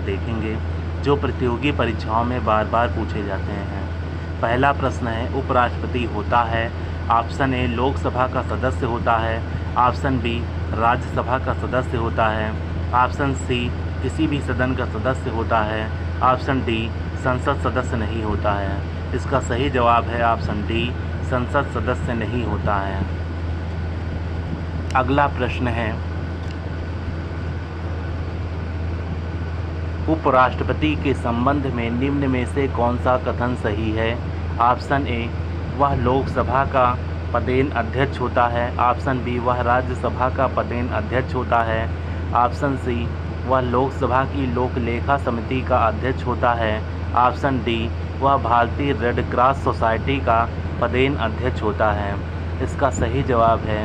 देखेंगे जो प्रतियोगी परीक्षाओं में बार बार पूछे जाते हैं। पहला प्रश्न है, उपराष्ट्रपति होता है? ऑप्शन ए लोकसभा का सदस्य होता है, ऑप्शन बी राज्यसभा का सदस्य होता है, ऑप्शन सी किसी भी सदन का सदस्य होता है, ऑप्शन डी संसद सदस्य नहीं होता है। इसका सही जवाब है ऑप्शन डी, संसद सदस्य नहीं होता है। अगला प्रश्न है, उपराष्ट्रपति के संबंध में निम्न में से कौन सा कथन सही है? ऑप्शन ए वह लोकसभा का पदेन अध्यक्ष होता है, ऑप्शन बी वह राज्यसभा का पदेन अध्यक्ष होता है, ऑप्शन सी वह लोकसभा की लोक लेखा समिति का अध्यक्ष होता है, ऑप्शन डी वह भारतीय रेड क्रॉस सोसाइटी का पदेन अध्यक्ष होता है। इसका सही जवाब है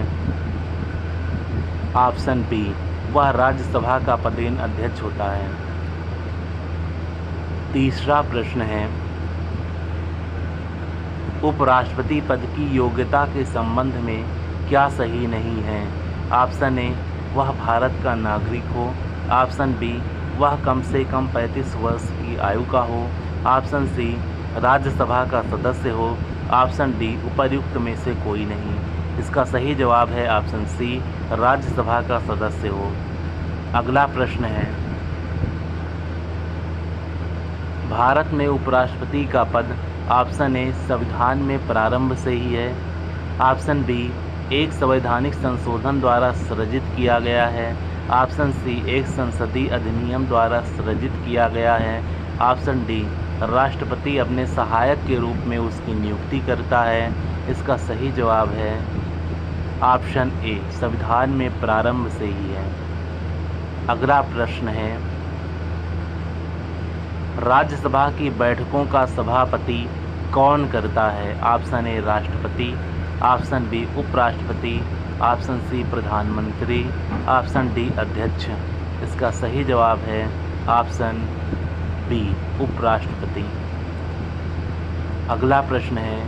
ऑप्शन बी, वह राज्यसभा का पदेन अध्यक्ष होता है। तीसरा प्रश्न है, उपराष्ट्रपति पद की योग्यता के संबंध में क्या सही नहीं है? ऑप्शन ए वह भारत का नागरिक हो, ऑप्शन बी वह कम से कम 35 वर्ष की आयु का हो, ऑप्शन सी राज्यसभा का सदस्य हो, ऑप्शन डी उपर्युक्त में से कोई नहीं। इसका सही जवाब है ऑप्शन सी, राज्यसभा का सदस्य हो। अगला प्रश्न है, भारत में उपराष्ट्रपति का पद ऑप्शन ए संविधान में प्रारंभ से ही है, ऑप्शन बी एक संवैधानिक संशोधन द्वारा सृजित किया गया है, ऑप्शन सी एक संसदीय अधिनियम द्वारा सृजित किया गया है, ऑप्शन डी राष्ट्रपति अपने सहायक के रूप में उसकी नियुक्ति करता है। इसका सही जवाब है ऑप्शन ए, संविधान में प्रारंभ से ही है। अगला प्रश्न है, राज्यसभा की बैठकों का सभापति कौन करता है? ऑप्शन ए राष्ट्रपति, ऑप्शन बी उपराष्ट्रपति, ऑप्शन सी प्रधानमंत्री, ऑप्शन डी अध्यक्ष। इसका सही जवाब है ऑप्शन बी, उपराष्ट्रपति। अगला प्रश्न है,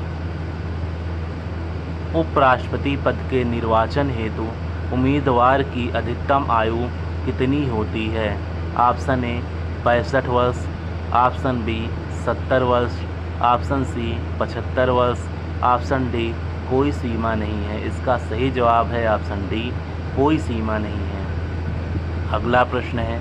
उपराष्ट्रपति पद के निर्वाचन हेतु उम्मीदवार की अधिकतम आयु कितनी होती है? ऑप्शन ए 65 वर्ष, ऑप्शन बी 70 वर्ष, ऑप्शन सी 75 वर्ष, ऑप्शन डी कोई सीमा नहीं है। इसका सही जवाब है ऑप्शन डी, कोई सीमा नहीं है। अगला प्रश्न है,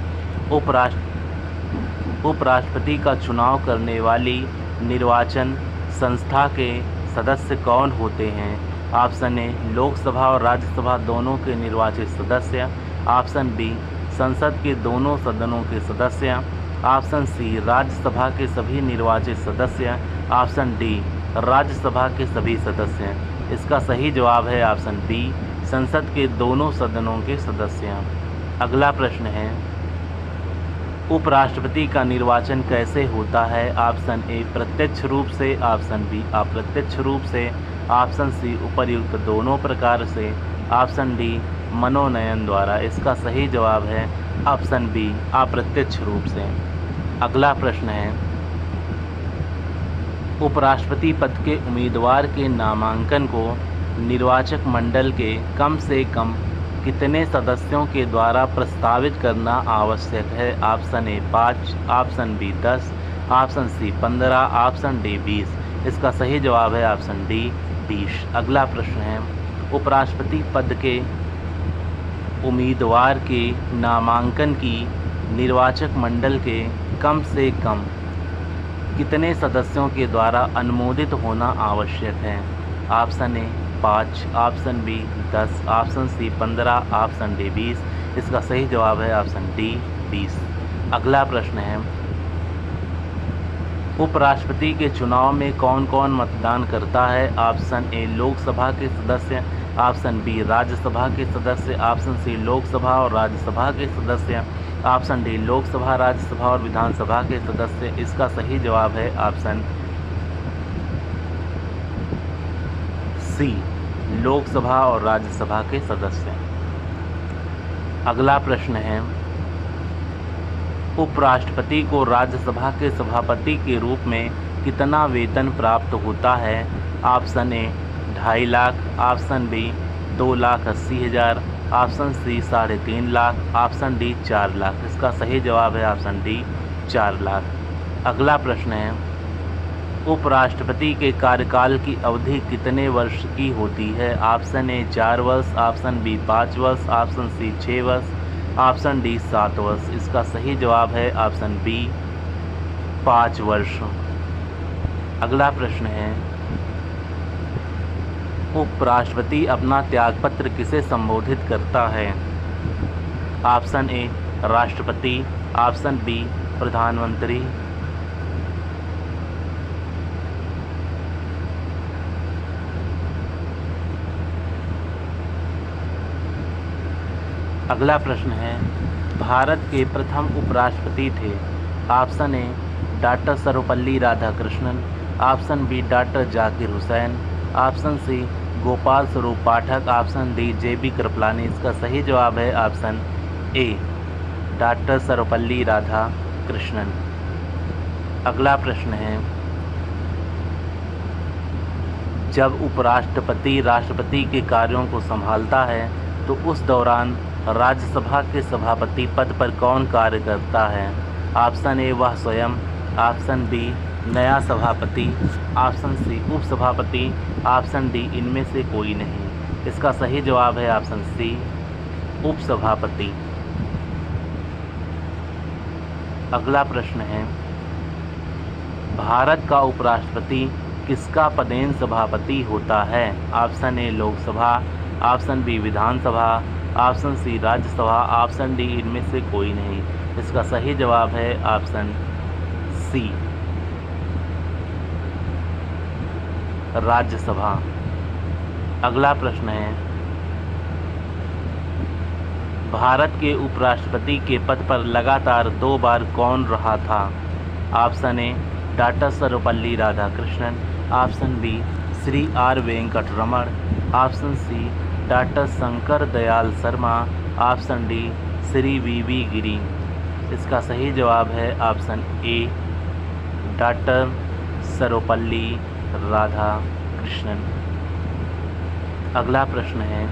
उपराष्ट्रपति का चुनाव करने वाली निर्वाचन संस्था के सदस्य कौन होते हैं? ऑप्शन ए लोकसभा और राज्यसभा दोनों के निर्वाचित सदस्य, ऑप्शन बी संसद के दोनों सदनों के सदस्य, ऑप्शन सी राज्यसभा के सभी निर्वाचित सदस्य, ऑप्शन डी राज्यसभा के सभी सदस्य। इसका सही जवाब है ऑप्शन बी, संसद के दोनों सदनों के सदस्य। अगला प्रश्न है, उपराष्ट्रपति का निर्वाचन कैसे होता है? ऑप्शन ए प्रत्यक्ष रूप से, ऑप्शन बी अप्रत्यक्ष रूप से, ऑप्शन सी उपर्युक्त दोनों प्रकार से, ऑप्शन डी मनोनयन द्वारा। इसका सही जवाब है ऑप्शन बी, अप्रत्यक्ष रूप से। अगला प्रश्न है, उपराष्ट्रपति पद के उम्मीदवार के नामांकन को निर्वाचक मंडल के कम से कम कितने सदस्यों के द्वारा प्रस्तावित करना आवश्यक है? Option A 5, option B 10, option C 15, option D 20। इसका सही जवाब है ऑप्शन डी 20। अगला प्रश्न है, उपराष्ट्रपति पद के उम्मीदवार के नामांकन की निर्वाचक मंडल के कम से कम कितने सदस्यों के द्वारा अनुमोदित होना आवश्यक है? Option A 5, option B 10, option C 15, option D 20। इसका सही जवाब है ऑप्शन डी 20। अगला प्रश्न है, उपराष्ट्रपति के चुनाव में कौन कौन मतदान करता है? ऑप्शन ए लोकसभा के सदस्य, ऑप्शन बी राज्यसभा के सदस्य, ऑप्शन सी लोकसभा और राज्यसभा के सदस्य, ऑप्शन डी लोकसभा, राज्यसभा और विधानसभा के सदस्य। इसका सही जवाब है ऑप्शन सी, लोकसभा और राज्यसभा के सदस्य। अगला प्रश्न है, उपराष्ट्रपति को राज्यसभा के सभापति के रूप में कितना वेतन प्राप्त होता है? Option A 2.5 lakh, option B 2,80,000, option C 3.5 lakh, option D 4 lakh. इसका सही जवाब है ऑप्शन डी 4 लाख। अगला प्रश्न है, उपराष्ट्रपति के कार्यकाल की अवधि कितने वर्ष की होती है? ऑप्शन ए 4 वर्ष, ऑप्शन बी 5 वर्ष, ऑप्शन सी 6 वर्ष, ऑप्शन डी 7 वर्ष। इसका सही जवाब है ऑप्शन बी 5 वर्ष। अगला प्रश्न है, उपराष्ट्रपति अपना त्यागपत्र किसे संबोधित करता है? ऑप्शन ए राष्ट्रपति, ऑप्शन बी प्रधानमंत्री, अगला प्रश्न है, भारत के प्रथम उपराष्ट्रपति थे? Option A doctor Sarvepalli Radhakrishnan, option B doctor Zakir Hussain, option C Gopal Swarup Pathak, option D J B Kripalani. इसका सही जवाब है option A doctor Sarvepalli Radhakrishnan. अगला प्रश्न है, जब उपराष्ट्रपति राष्ट्रपति के कार्यों को संभालता है तो उस दौरान राज्यसभा के सभापति पद पर कौन कार्य करता है? ऑप्शन ए वह स्वयं, ऑप्शन बी नया सभापति, ऑप्शन सी उपसभापति, ऑप्शन डी इनमें से कोई नहीं। इसका सही जवाब है ऑप्शन सी उपसभापति। अगला प्रश्न है, भारत का उपराष्ट्रपति किसका पदेन सभापति होता है? Option A Lok Sabha, option B Vidhan Sabha, option C Rajya Sabha, option D इनमें से कोई नहीं। इसका सही जवाब है ऑप्शन सी राज्यसभा। अगला प्रश्न है, भारत के उपराष्ट्रपति के पद पर लगातार 2 बार कौन रहा था? Option A doctor Sarvepalli Radhakrishnan, option B Shri R Venkataraman, option C doctor Shankar Dayal Sharma, option D Shri V Giri. इसका सही जवाब है option A doctor Sarvepalli Radhakrishnan. अगला प्रश्न है,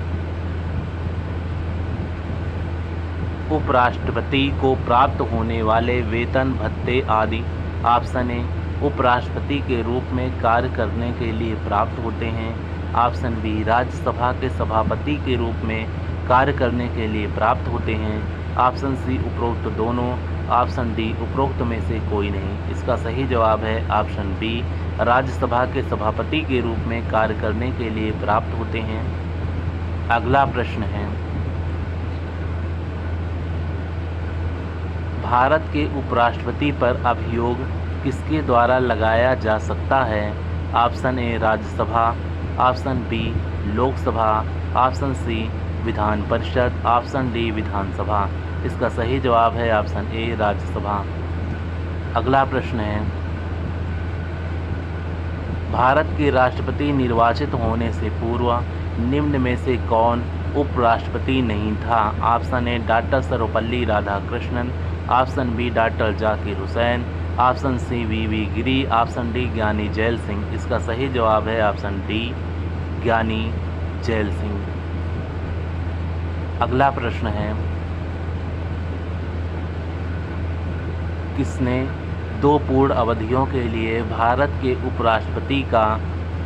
उपराष्ट्रपति को प्राप्त होने वाले वेतन भत्ते आदि ऑप्शन ए उपराष्ट्रपति के रूप में कार्य करने के लिए प्राप्त होते हैं, ऑप्शन बी राज्यसभा के सभापति के रूप में कार्य करने के लिए प्राप्त होते हैं, ऑप्शन सी उपरोक्त दोनों, ऑप्शन डी उपरोक्त में से कोई नहीं। इसका सही जवाब है ऑप्शन बी राज्यसभा के सभापति के रूप में कार्य करने के लिए प्राप्त होते हैं। अगला प्रश्न है, भारत के उपराष्ट्रपति पर अभियोग किसके द्वारा लगाया जा सकता है? Option A Rajya Sabha, option B Lok Sabha, option C Vidhan Parishad, option D विधानसभा। इसका सही जवाब है ऑप्शन ए राज्यसभा। अगला प्रश्न है, भारत के राष्ट्रपति निर्वाचित होने से पूर्व निम्न में से कौन उपराष्ट्रपति नहीं था? Option A doctor Sarvepalli Radhakrishnan, option B doctor Zakir Hussain, option C V Giri, option D Giani Zail Singh. इसका सही जवाब है ऑप्शन डी ज्ञानी जैल सिंह। अगला प्रश्न है, किसने 2 पूर्ण अवधियों के लिए भारत के उपराष्ट्रपति का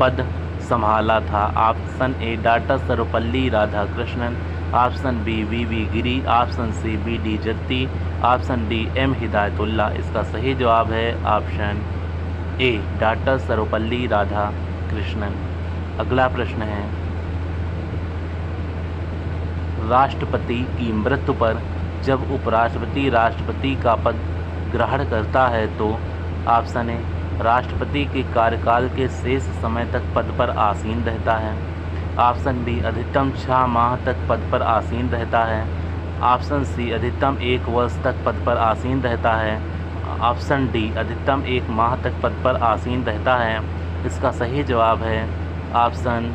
पद संभाला था? Option A doctor Sarvepalli Radhakrishnan, option B V Giri, option C B D Jatti, option D M Hidayatullah. इसका सही जवाब है option A doctor Sarvepalli Radhakrishnan. अगला प्रश्न है, राष्ट्रपति की मृत्यु पर जब उपराष्ट्रपति राष्ट्रपति का पद ग्रहण करता है तो ऑप्शन ए राष्ट्रपति के कार्यकाल के शेष समय तक पद पर आसीन रहता है, ऑप्शन बी अधिकतम 6 माह तक पद पर आसीन रहता है, ऑप्शन सी अधिकतम 1 वर्ष तक पद पर आसीन रहता है, ऑप्शन डी अधिकतम 1 माह तक पद पर आसीन रहता है। इसका सही जवाब है ऑप्शन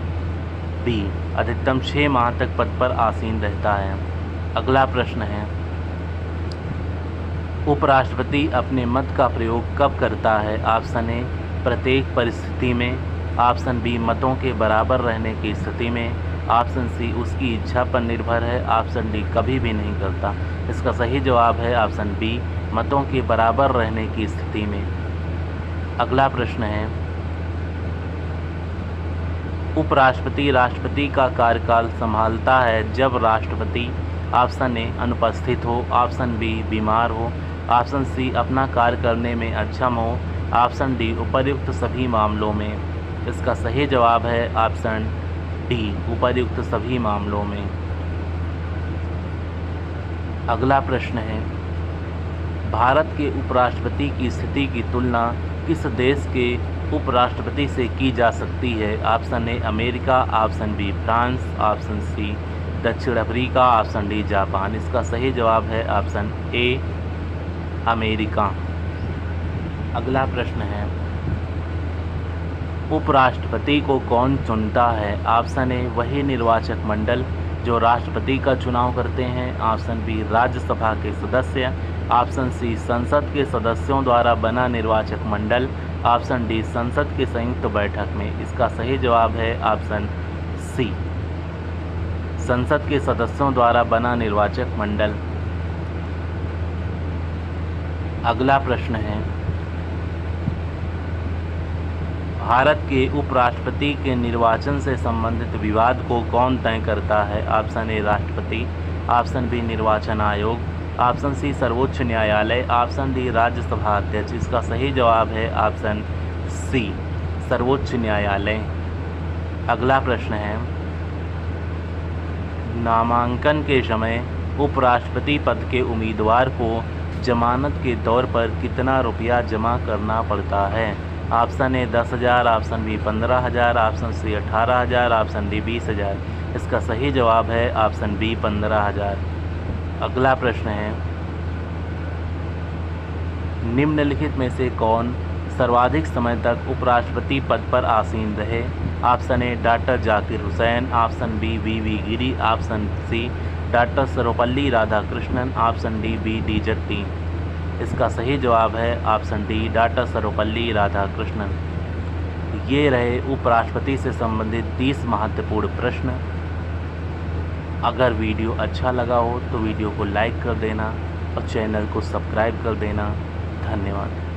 बी अधिकतम 6 माह तक पद पर आसीन रहता है। अगला प्रश्न है, उपराष्ट्रपति अपने मत का प्रयोग कब करता है? ऑप्शन ए प्रत्येक परिस्थिति में, ऑप्शन बी मतों के बराबर रहने की स्थिति में, ऑप्शन सी उसकी इच्छा पर निर्भर है, ऑप्शन डी कभी भी नहीं करता। इसका सही जवाब है ऑप्शन बी, मतों के बराबर रहने की स्थिति में। अगला प्रश्न है, उपराष्ट्रपति राष्ट्रपति का कार्यकाल संभालता है जब राष्ट्रपति ऑप्शन ए अनुपस्थित हो, ऑप्शन बी बीमार हो, ऑप्शन सी अपना कार्य करने में अक्षम हो, ऑप्शन डी उपर्युक्त सभी मामलों में। इसका सही जवाब है ऑप्शन डी, उपर्युक्त सभी मामलों में। अगला प्रश्न है, भारत के उपराष्ट्रपति की स्थिति की तुलना किस देश के उपराष्ट्रपति से की जा सकती है? Option A America, option B France, option C दक्षिण अफ्रीका, ऑप्शन डी जापान। इसका सही जवाब है ऑप्शन ए अमेरिका। अगला प्रश्न है, उपराष्ट्रपति को कौन चुनता है? ऑप्शन ए वही निर्वाचक मंडल जो राष्ट्रपति का चुनाव करते हैं, ऑप्शन बी राज्यसभा के सदस्य, ऑप्शन सी संसद के सदस्यों द्वारा बना निर्वाचक मंडल, ऑप्शन डी संसद की संयुक्त बैठक में। इसका सही जवाब है ऑप्शन सी, संसद के सदस्यों द्वारा बना निर्वाचक मंडल। अगला प्रश्न है, भारत के उपराष्ट्रपति के निर्वाचन से संबंधित विवाद को कौन तय करता है? ऑप्शन ए राष्ट्रपति, ऑप्शन बी निर्वाचन आयोग, ऑप्शन सी सर्वोच्च न्यायालय, ऑप्शन डी राज्यसभा अध्यक्ष। इसका सही जवाब है ऑप्शन सी, सर्वोच्च न्यायालय। अगला प्रश्न है, नामांकन के समय उपराष्ट्रपति पद के उम्मीदवार को जमानत के तौर पर कितना रुपया जमा करना पड़ता है? Option A 10,000, option B 15,000, option C 18,000, option D 20,000। इसका सही जवाब है ऑप्शन बी 15,000। अगला प्रश्न है, निम्नलिखित में से कौन सर्वाधिक समय तक उपराष्ट्रपति पद पर आसीन रहे? Option A doctor Zakir Hussain, option B V Giri, option C doctor Sarvepalli Radhakrishnan, option D D Jatti. इसका सही जवाब है option D doctor Sarvepalli Radhakrishnan. ये रहे उपराष्ट्रपति से संबंधित 30 महत्वपूर्ण प्रश्न। अगर वीडियो अच्छा लगा हो तो वीडियो को लाइक कर देना और चैनल को सब्सक्राइब कर देना। धन्यवाद।